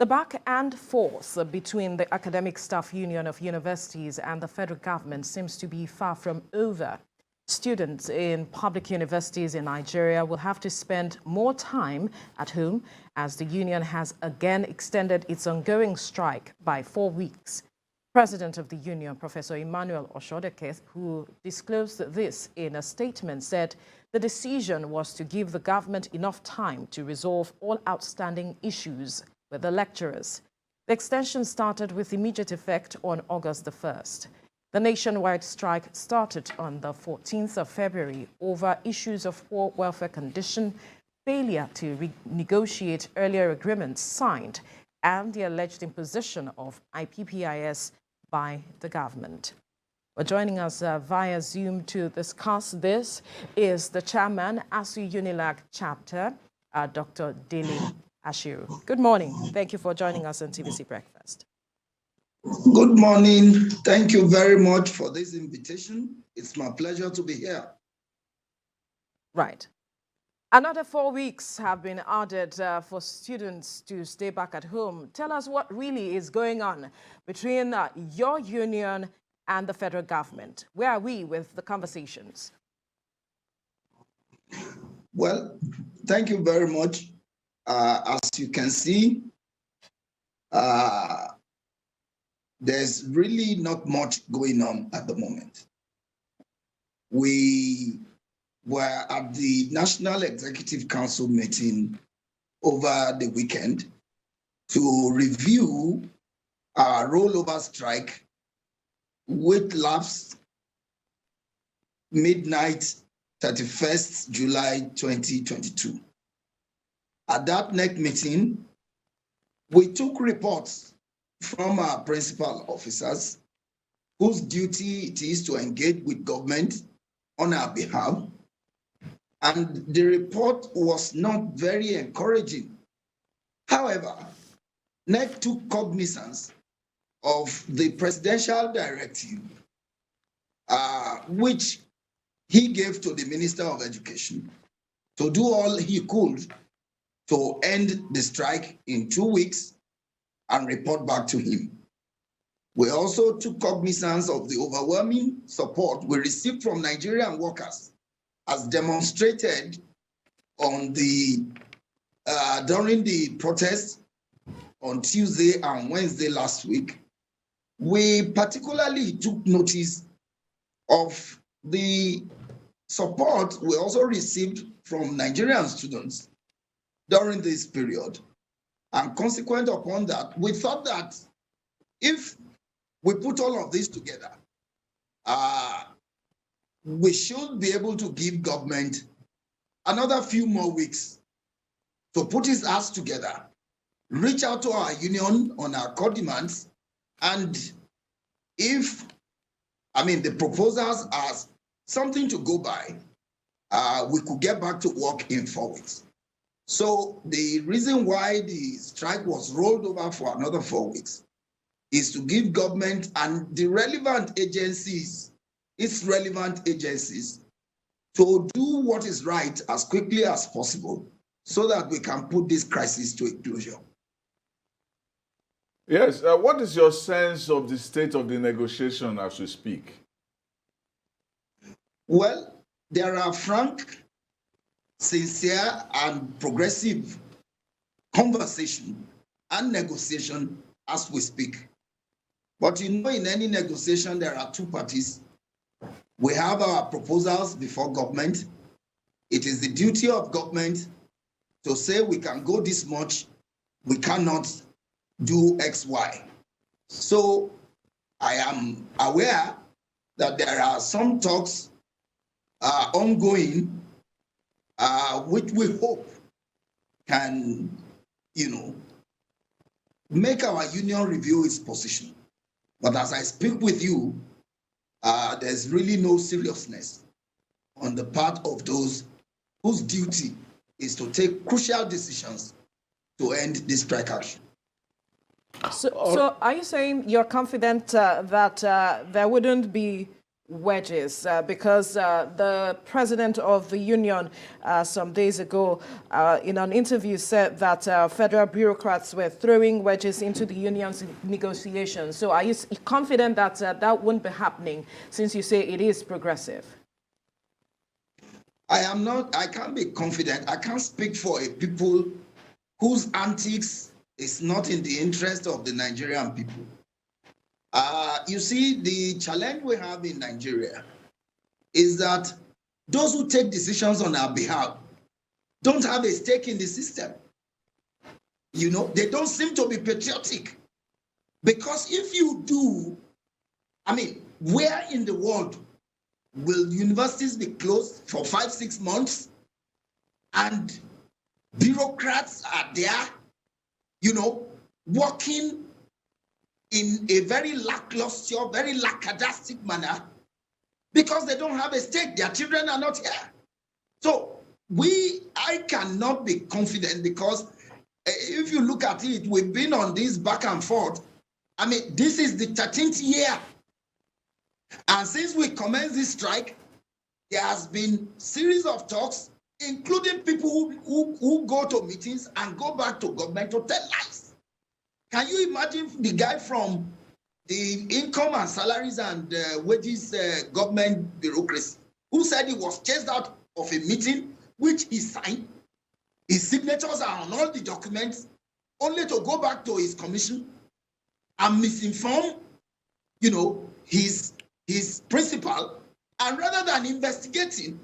The back and forth between the Academic Staff Union of Universities and the federal government seems to be far from over. Students in public universities in Nigeria will have to spend more time at home as the union has again extended its ongoing strike by 4 weeks. President of the union, Professor Emmanuel Oshodeke, who disclosed this in a statement, said the decision was to give the government enough time to resolve all outstanding issues with the lecturers. The extension started with immediate effect on August the 1st. The nationwide strike started on the 14th of February over issues of poor welfare condition, failure to renegotiate earlier agreements signed, and the alleged imposition of IPPIS by the government. Well, joining us via Zoom to discuss this is the chairman, ASUU-UNILAG chapter, Dr. Dele Ashiru. Good morning. Thank you for joining us on TVC Breakfast. Good morning. Thank you very much for this invitation. It's my pleasure to be here. Right. Another 4 weeks have been added for students to stay back at home. Tell us what really is going on between your union and the federal government. Where are we with the conversations? Well, thank you very much. As you can see, there's really not much going on at the moment. We were at the National Executive Council meeting over the weekend to review our rollover strike, which lapsed midnight 31st July 2022. At that next meeting, we took reports from our principal officers whose duty it is to engage with government on our behalf. And the report was not very encouraging. However, NEC took cognizance of the presidential directive, which he gave to the Minister of Education to do all he could to end the strike in 2 weeks and report back to him. We also took cognizance of the overwhelming support we received from Nigerian workers as demonstrated on during the protests on Tuesday and Wednesday last week. We particularly took notice of the support we also received from Nigerian students during this period. And consequent upon that, we thought that if we put all of this together, we should be able to give government another few more weeks to put his ass together, reach out to our union on our core demands, and if, the proposals are something to go by, we could get back to work in 4 weeks. So the reason why the strike was rolled over for another 4 weeks is to give government and the relevant agencies, its relevant agencies, to do what is right as quickly as possible so that we can put this crisis to a closure. Yes, what is your sense of the state of the negotiation as we speak? Well, there are frank, sincere, and progressive conversation and negotiation as we speak. But in any negotiation, there are two parties. We have our proposals before government. It is the duty of government to say we can go this much, we cannot do X, Y. So I am aware that there are some talks ongoing, which we hope can, make our union review its position. But as I speak with you, there's really no seriousness on the part of those whose duty is to take crucial decisions to end this strike action. So are you saying you're confident that there wouldn't be wedges because the president of the union some days ago in an interview said that federal bureaucrats were throwing wedges into the union's negotiations. So are you confident that that won't be happening since you say it is progressive? I can't be confident. I can't speak for a people whose antics is not in the interest of the Nigerian people. You see, the challenge we have in Nigeria is that those who take decisions on our behalf don't have a stake in the system. You know, they don't seem to be patriotic. Because if you do, I mean, where in the world will universities be closed for 5-6 months and bureaucrats are there, you know, working in a very lackluster, very lackadaistic manner because they don't have a stake. Their children are not here. So I cannot be confident because if you look at it, we've been on this back and forth. I mean, this is the 13th year. And since we commenced this strike, there has been series of talks, including people who go to meetings and go back to government to tell lies. Can you imagine the guy from the income and salaries and wages government bureaucracy who said he was chased out of a meeting which he signed? His signatures are on all the documents, only to go back to his commission and misinform, you know, his principal. And rather than investigating,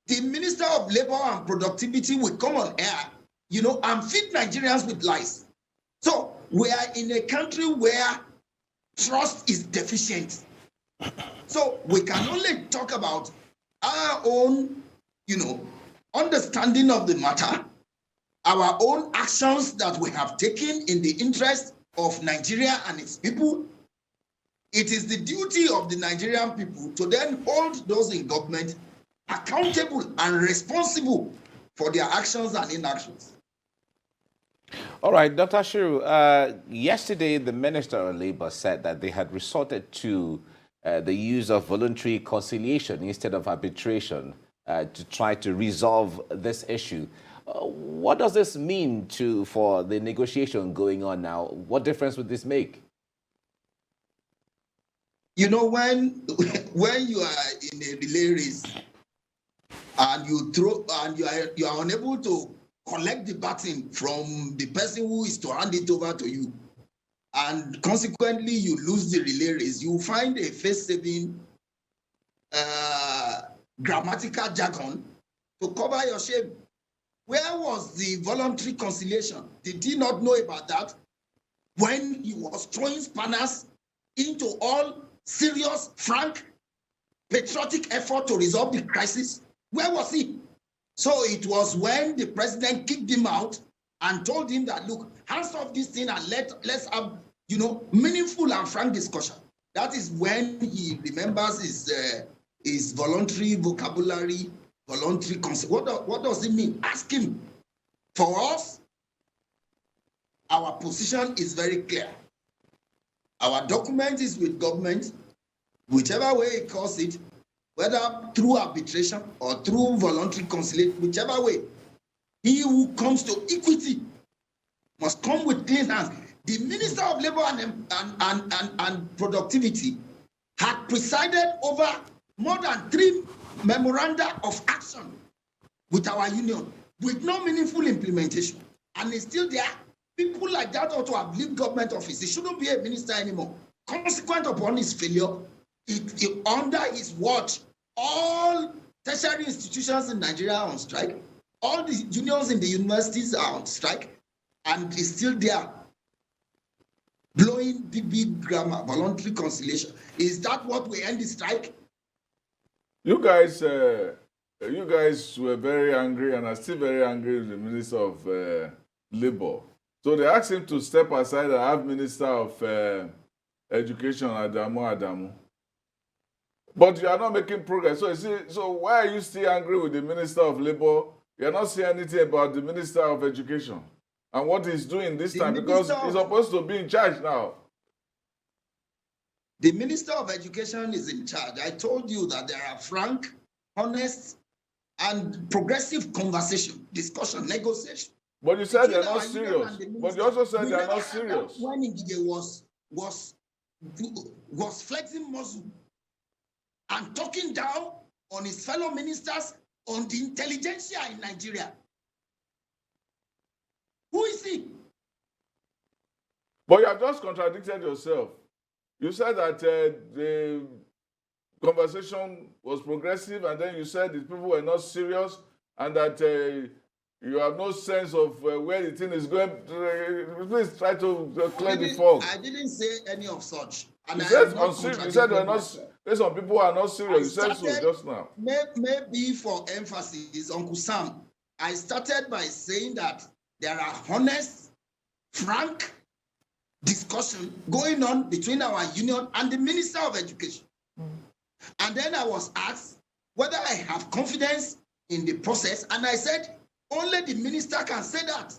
the Minister of Labor and Productivity will come on air, you know, and feed Nigerians with lies. So we are in a country where trust is deficient. So we can only talk about our own, you know, understanding of the matter, our own actions that we have taken in the interest of Nigeria and its people. It is the duty of the Nigerian people to then hold those in government accountable and responsible for their actions and inactions. All right, Dr. Ashiru, yesterday the Minister of Labour said that they had resorted to the use of voluntary conciliation instead of arbitration to try to resolve this issue. What does this mean for the negotiation going on now? What difference would this make? You know, when you are in a relay race and you are unable to collect the baton from the person who is to hand it over to you, and consequently you lose the relay race, you find a face-saving grammatical jargon to cover your shame. Where was the voluntary conciliation? Did he not know about that when he was throwing spanners into all serious, frank, patriotic effort to resolve the crisis? Where was he? So it was when the president kicked him out and told him that, look, hands off this thing and let's have, you know, meaningful and frank discussion. That is when he remembers his voluntary vocabulary, voluntary concept. What does it mean? Ask him. For us, our position is very clear. Our document is with government, whichever way it calls it, whether through arbitration or through voluntary conciliation, whichever way. He who comes to equity must come with clean hands. The Minister of Labor and Productivity had presided over more than 3 memoranda of action with our union with no meaningful implementation. And it's still there. People like that ought to have leave government office. He shouldn't be a minister anymore. Consequent upon his failure, under his watch, all tertiary institutions in Nigeria are on strike. All the unions in the universities are on strike. And he's still there, blowing the big grammar, voluntary conciliation. Is that what we end the strike? You guys were very angry and are still very angry with the Minister of Labor. So they asked him to step aside and have Minister of Education Adamu. But you are not making progress. So why are you still angry with the Minister of Labor? You are not saying anything about the Minister of Education and what he's doing this time, because he's supposed to be in charge now. The Minister of Education is in charge. I told you that there are frank, honest, and progressive conversation, discussion, negotiation. But you said they're between not our union serious. and the But you minister. also said We they're never not had that serious. when Ngige was flexing muscle and talking down on his fellow ministers, on the intelligentsia in Nigeria. Who is he? But you have just contradicted yourself. You said that the conversation was progressive, and then you said the people were not serious, and that you have no sense of where the thing is going. Please try to clear the fog. I didn't say any of such. And You I said am not unserious. You said they're not. Some people are not serious. You said so just now. Maybe for emphasis, Uncle Sam, I started by saying that there are honest, frank discussion going on between our union and the Minister of Education. And then I was asked whether I have confidence in the process, and I said only the minister can say that.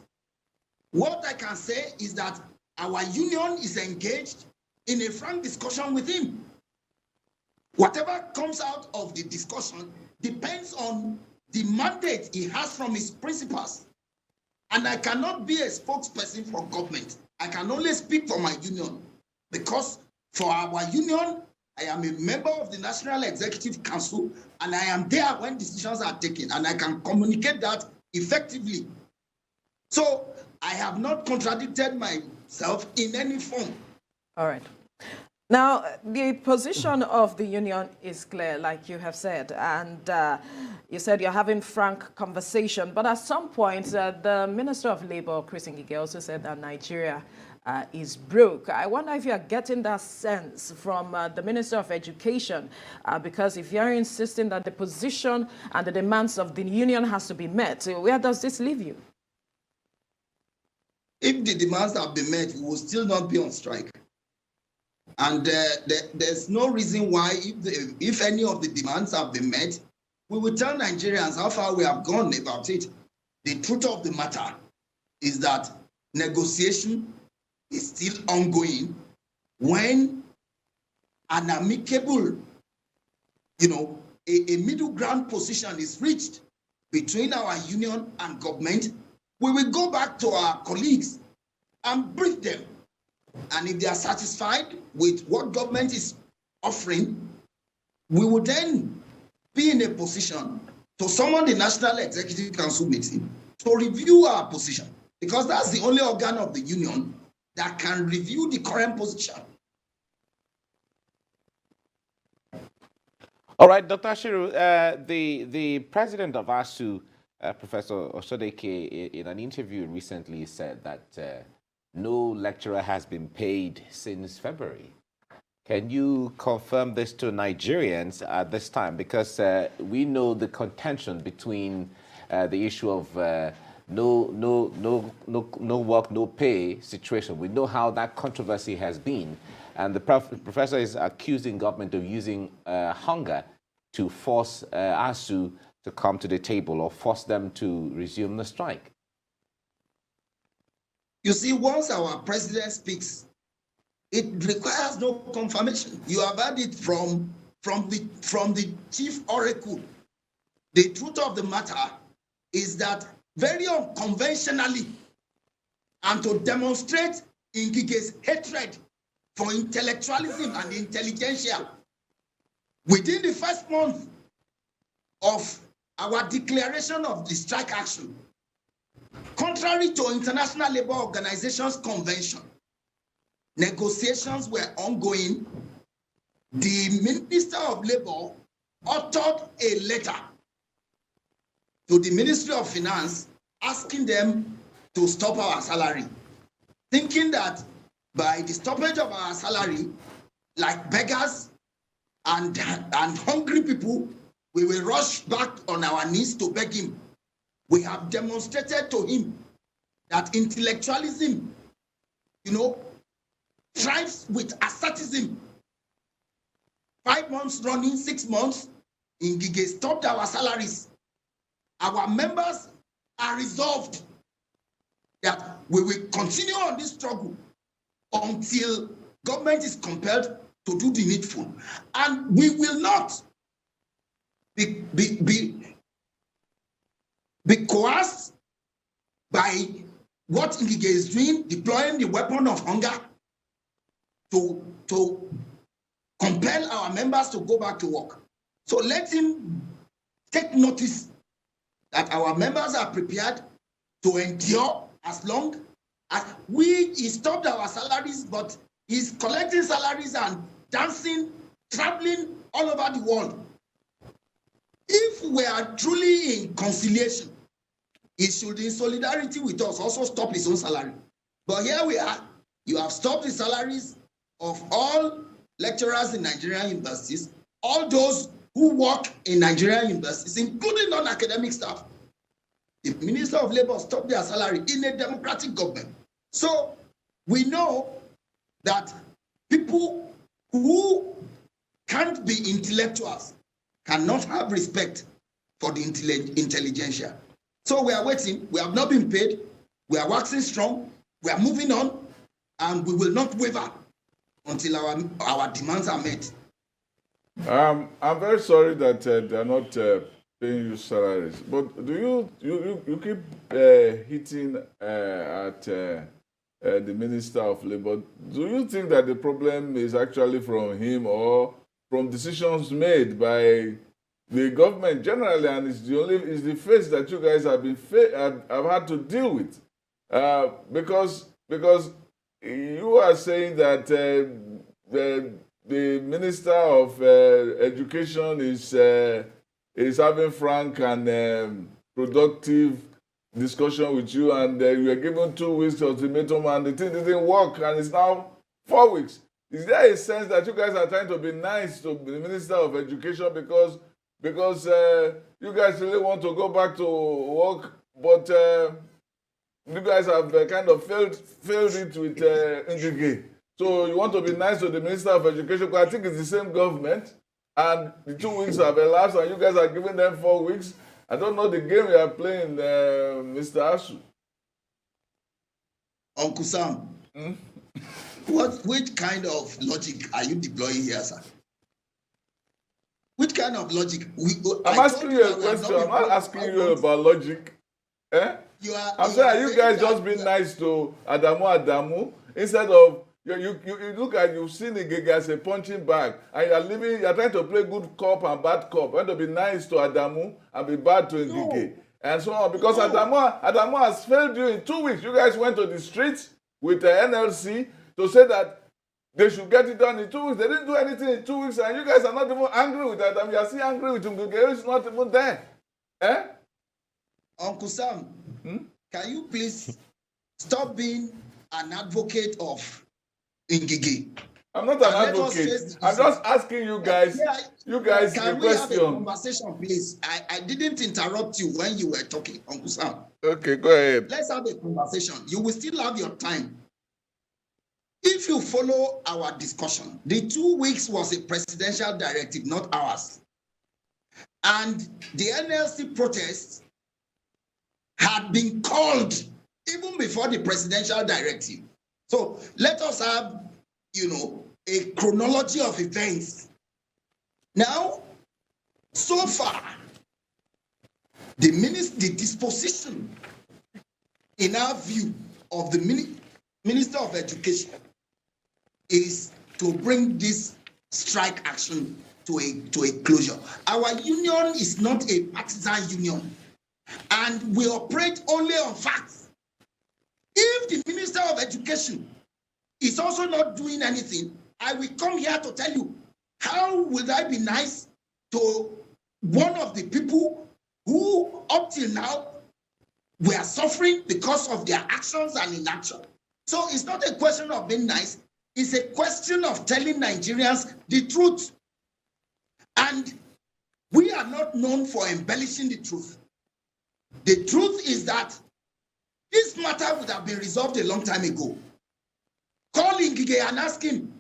What I can say is that our union is engaged in a frank discussion with him. Whatever comes out of the discussion depends on the mandate he has from his principals. And I cannot be a spokesperson for government. I can only speak for my union, because for our union, I am a member of the National Executive Council, and I am there when decisions are taken, and I can communicate that effectively. So I have not contradicted myself in any form. All right. Now, the position of the union is clear, like you have said, and you said you're having frank conversation. But at some point, the Minister of Labour, Chris Ngige, also said that Nigeria is broke. I wonder if you are getting that sense from the Minister of Education, because if you're insisting that the position and the demands of the union has to be met, where does this leave you? If the demands have been met, we will still not be on strike. And there's no reason why, if any of the demands have been met, we will tell Nigerians how far we have gone about it. The truth of the matter is that negotiation is still ongoing when an amicable, a middle ground position is reached between our union and government. We will go back to our colleagues and brief them. And if they are satisfied with what government is offering, we will then be in a position to summon the National Executive Council meeting to review our position, because that's the only organ of the union that can review the current position. All right, Dr. Ashiru, the president of ASUU, Professor Osodeke, in an interview recently said that no lecturer has been paid since February. Can you confirm this to Nigerians at this time? Because we know the contention between the issue of no work, no pay situation. We know how that controversy has been. And the professor is accusing government of using hunger to force ASUU to come to the table or force them to resume the strike. You see, once our president speaks, it requires no confirmation. You have heard it from the chief oracle. The truth of the matter is that very unconventionally, and to demonstrate Ngige's hatred for intellectualism and intelligentsia, within the first month of our declaration of the strike action, contrary to International Labour Organization's convention, negotiations were ongoing. The Minister of Labour authored a letter to the Ministry of Finance asking them to stop our salary, thinking that by the stoppage of our salary, like beggars and hungry people, we will rush back on our knees to beg him. We have demonstrated to him that intellectualism, thrives with asceticism. 5 months running, 6 months, Ngige stopped our salaries. Our members are resolved that we will continue on this struggle until government is compelled to do the needful. And we will not be coerced by what Ngige is doing, deploying the weapon of hunger to compel our members to go back to work. So let him take notice that our members are prepared to endure as long as he stopped our salaries, but he's collecting salaries and dancing, traveling all over the world. If we are truly in conciliation, he should, in solidarity with us, also stop his own salary. But here we are, you have stopped the salaries of all lecturers in Nigerian universities, all those who work in Nigerian universities, including non-academic staff. The Minister of Labour stopped their salary in a democratic government. So we know that people who can't be intellectuals cannot have respect for the intelligentsia. So we are waiting. We have not been paid. We are waxing strong. We are moving on, and we will not waver until our demands are met. I'm very sorry that they are not paying you salaries, but do you keep hitting at the Minister of Labour? Do you think that the problem is actually from him or from decisions made by the government generally, and it's the face that you guys have had to deal with? Because you are saying that the Minister of Education is having frank and productive discussion with you, and you were given 2 weeks ultimatum, and the thing didn't work, and it's now 4 weeks. Is there a sense that you guys are trying to be nice to the Minister of Education because you guys really want to go back to work, but you guys have kind of failed it with Ngige? So you want to be nice to the Minister of Education, because I think it's the same government, and the 2 weeks have elapsed, and you guys are giving them 4 weeks. I don't know the game you are playing, Mr. ASUU. Uncle Sam, which kind of logic are you deploying here, sir? Which kind of logic? I'm asking you a question. I'm not asking you about logic. I'm saying, you guys just being nice to Adamu instead of you look at, you've seen Ngige as a punching bag, and you're trying to play good cop and bad cop. You want to be nice to Adamu and be bad to Ngige, and so on, because Adamu has failed you in 2 weeks. You guys went to the streets with the NLC to say that they should get it done in 2 weeks. They didn't do anything in 2 weeks, and you guys are not even angry with Adamu. You are still angry with Ngige. It's not even there. Uncle Sam, can you please stop being an advocate of Ngige? I'm not an advocate. I'm just asking you guys. Can we have a question. conversation, please? I didn't interrupt you when you were talking, Uncle Sam. Okay, go ahead. Let's have a conversation. You will still have your time. If you follow our discussion, the 2 weeks was a presidential directive, not ours. And the NLC protests had been called even before the presidential directive. So let us have, a chronology of events. Now, so far, the disposition, in our view, of the Minister of Education is to bring this strike action to a closure. Our union is not a partisan union, and we operate only on facts. If the Minister of Education is also not doing anything, I will come here to tell you, how will I be nice to one of the people who up till now were suffering because of their actions and inaction? So it's not a question of being nice, it's a question of telling Nigerians the truth. And we are not known for embellishing the truth. The truth is that this matter would have been resolved a long time ago. Call Ngige and ask him.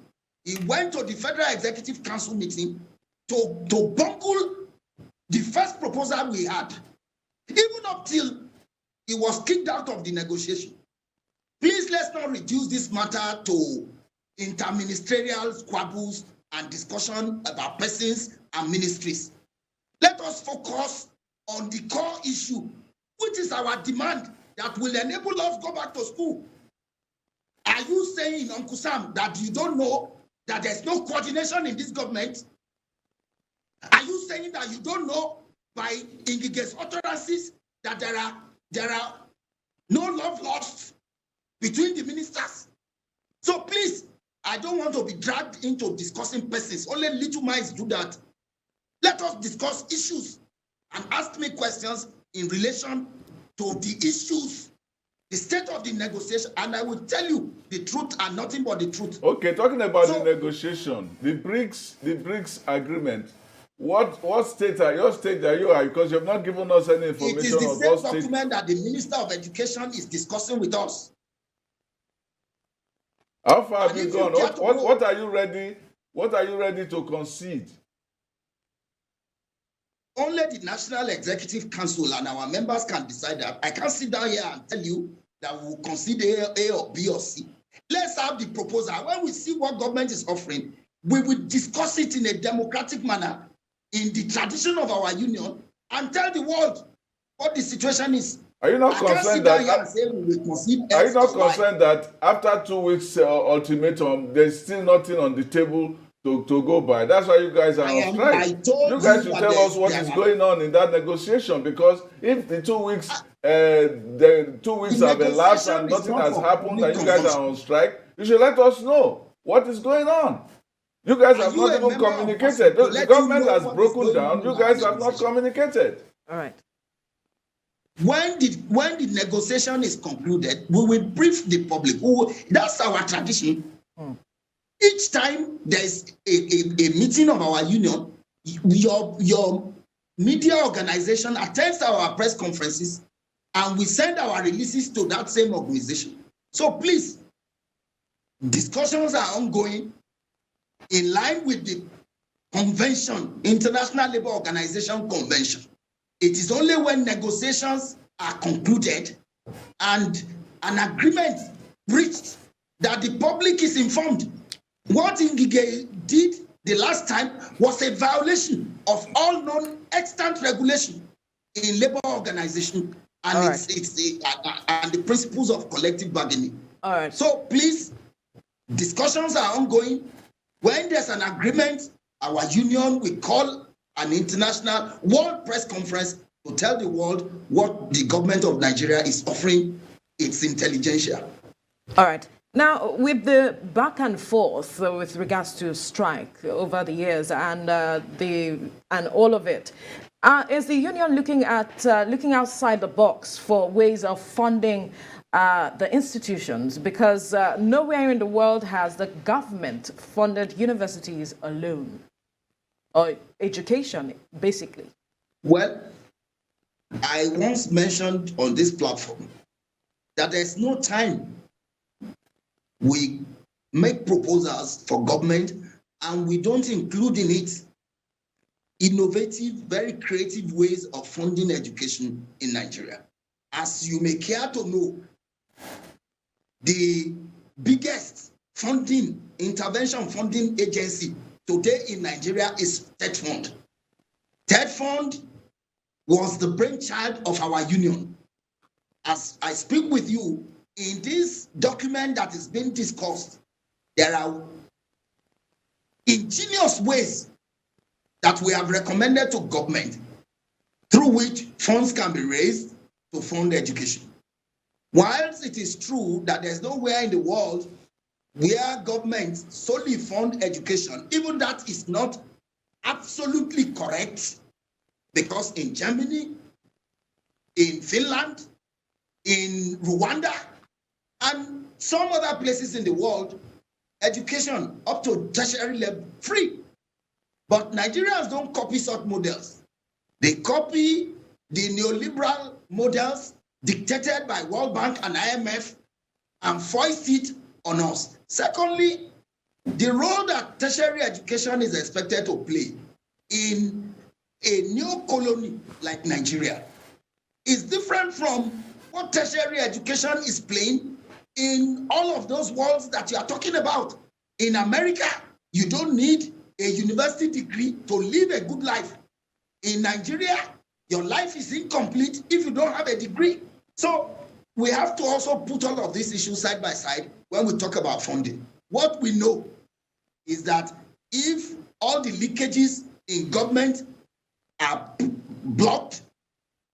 He went to the Federal Executive Council meeting to bungle the first proposal we had, even up till he was kicked out of the negotiation. Please, let's not reduce this matter to interministerial squabbles and discussion about persons and ministries. Let us focus on the core issue, which is our demand that will enable us to go back to school. Are you saying, Uncle Sam, that you don't know that there's no coordination in this government? Are you saying that you don't know by Ngige's utterances that there are no love lost between the ministers? So please, I don't want to be dragged into discussing persons. Only little minds do that. Let us discuss issues and ask me questions in relation to the issues, the state of the negotiation, and I will tell you the truth and nothing but the truth. Okay, talking about the negotiation, the BRICS agreement. What state are you at? Because you have not given us any information. It is the same document that the Minister of Education is discussing with us. How far have you gone? What are you ready? What are you ready to concede? Only the National Executive Council and our members can decide that. I can't sit down here and tell you that we will concede A or B or C. Let's have the proposal. When we see what government is offering, we will discuss it in a democratic manner, in the tradition of our union, and tell the world what the situation is. Are you not concerned that after 2 weeks ultimatum, there's still nothing on the table to go by? That's why you guys are on strike. You guys should tell us what is going on in that negotiation, because if the 2 weeks have elapsed and nothing has happened and you guys are on strike, you should let us know what is going on. You guys have not even communicated. The government has broken down. You guys have not communicated. All right. When the negotiation is concluded, we will brief the public. That's our tradition. Each time there's a meeting of our union, your media organization attends our press conferences, and we send our releases to that same organization. So please, discussions are ongoing in line with the convention, International Labour Organization Convention. It is only when negotiations are concluded and an agreement reached that the public is informed. What Ngige did the last time was a violation of all known extant regulation in labor organization and and the principles of collective bargaining. All right. So please, discussions are ongoing. When there's an agreement, our union will call an international world press conference to tell the world what the government of Nigeria is offering its intelligentsia. All right. Now, with the back and forth with regards to strike over the years and all of it, is the union looking outside the box for ways of funding the institutions? Because nowhere in the world has the government funded universities alone, or education, basically. Well, I once mentioned on this platform that there's no time we make proposals for government and we don't include in it innovative, very creative ways of funding education in Nigeria. As you may care to know, the biggest intervention funding agency today in Nigeria is TED Fund. TED Fund was the brainchild of our union. As I speak with you, in this document that is being discussed, there are ingenious ways that we have recommended to government through which funds can be raised to fund education. Whilst it is true that there's nowhere in the world where governments solely fund education, even that is not absolutely correct, because in Germany, in Finland, in Rwanda, and some other places in the world, education up to tertiary level free. But Nigerians don't copy such models. They copy the neoliberal models dictated by World Bank and IMF and foist it on us. Secondly, the role that tertiary education is expected to play in a new colony like Nigeria is different from what tertiary education is playing in all of those worlds that you are talking about. In America, you don't need a university degree to live a good life. In Nigeria, your life is incomplete if you don't have a degree. So we have to also put all of these issues side by side when we talk about funding. What we know is that if all the leakages in government are blocked,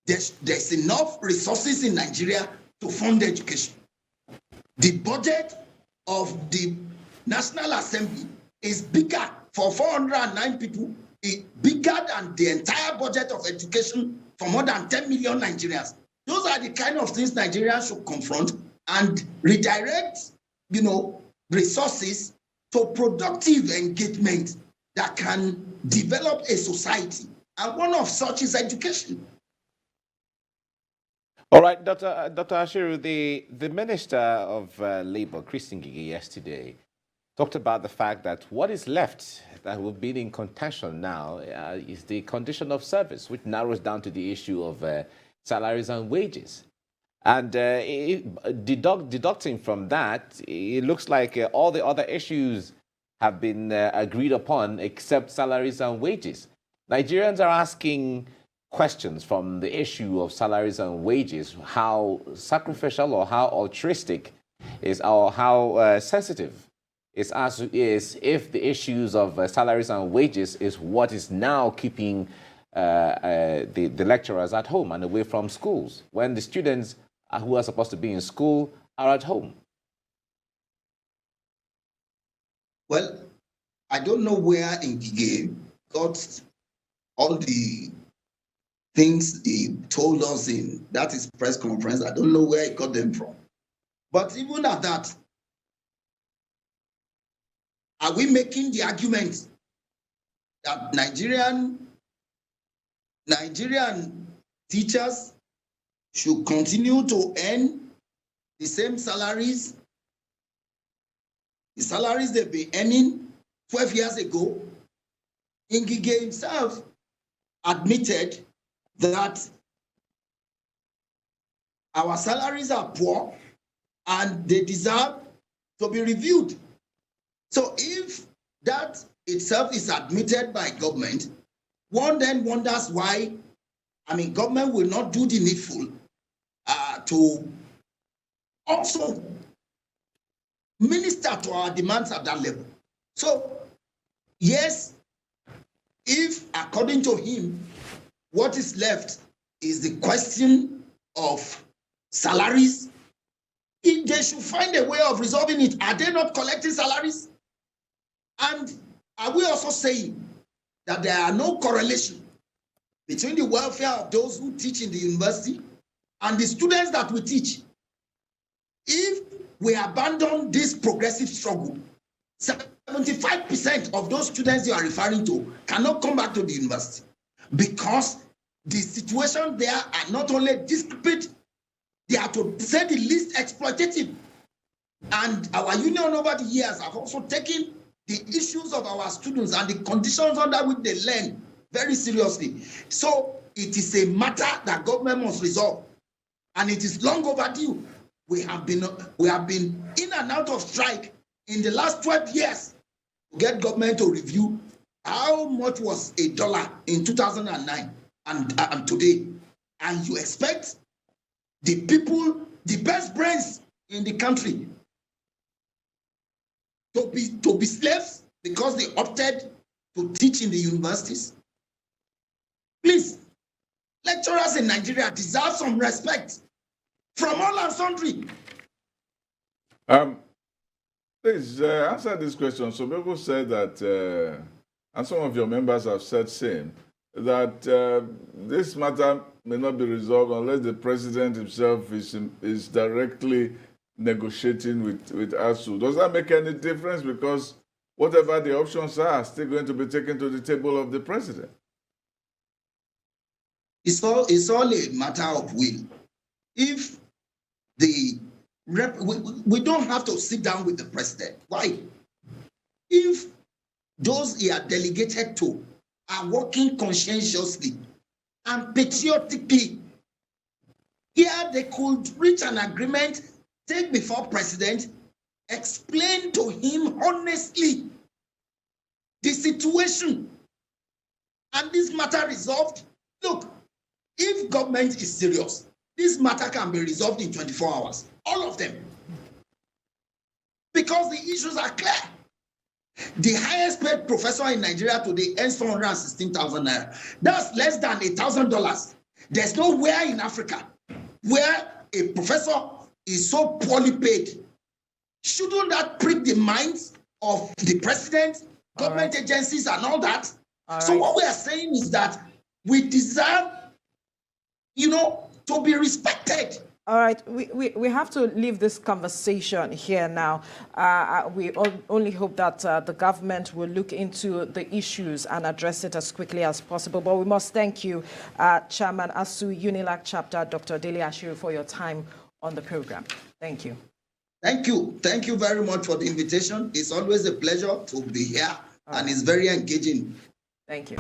there's enough resources in Nigeria to fund education. The budget of the National Assembly is bigger for 409 people, bigger than the entire budget of education for more than 10 million Nigerians. Those are the kind of things Nigerians should confront and redirect, resources to productive engagement that can develop a society. And one of such is education. All right, Dr. Ashiru, the Minister of Labour, Christine Ngige, yesterday talked about the fact that what is left that will be in contention now is the condition of service, which narrows down to the issue of salaries and wages. And deducting from that, it looks like all the other issues have been agreed upon except salaries and wages. Nigerians are asking questions from the issue of salaries and wages, how sacrificial or how altruistic is, or how sensitive is if the issues of salaries and wages is what is now keeping the lecturers at home and away from schools, when the students who are supposed to be in school are at home. Well, I don't know where Ngige got all the things he told us in that is press conference. I don't know where he got them from. But even at that, are we making the argument that Nigerian teachers should continue to earn the same salaries, the salaries they've been earning 12 years ago? Ngige himself admitted that our salaries are poor and they deserve to be reviewed. So if that itself is admitted by government, one then wonders why, government will not do the needful to also minister to our demands at that level. So yes, if according to him, what is left is the question of salaries, if they should find a way of resolving it. Are they not collecting salaries? And are we also saying that there are no correlation between the welfare of those who teach in the university and the students that we teach? If we abandon this progressive struggle, 75% of those students you are referring to cannot come back to the university because the situation there are not only disparate, they are, to say the least, exploitative. And our union over the years have also taken the issues of our students and the conditions under which they learn very seriously. So it is a matter that government must resolve, and it is long overdue. We have been in and out of strike in the last 12 years to get government to review how much was $1 in 2009 and today. And you expect the people, the best brains in the country, to be slaves because they opted to teach in the universities? Please, lecturers in Nigeria deserve some respect from all and sundry. Please answer this question. So people said that, and some of your members have said same, that this matter may not be resolved unless the president himself is directly negotiating with ASUU. Does that make any difference? Because whatever the options are still going to be taken to the table of the president. It's all a matter of will. If we don't have to sit down with the president. Why? If those he are delegated to are working conscientiously and patriotically, here they could reach an agreement, take before president, explain to him honestly the situation and this matter resolved. Look, if government is serious, this matter can be resolved in 24 hours, all of them, because the issues are clear. The highest paid professor in Nigeria today earns 416,000 naira. That's less than $1,000. There's nowhere in Africa where a professor is so poorly paid. Shouldn't that prick the minds of the president, government agencies, and all that? So what we are saying is that we deserve, to be respected. All right, we have to leave this conversation here now. We only hope that the government will look into the issues and address it as quickly as possible. But we must thank you, Chairman ASUU-UNILAG chapter, Dr. Dele Ashiru, for your time on the program. Thank you. Thank you. Thank you very much for the invitation. It's always a pleasure to be here, and it's very engaging. Thank you.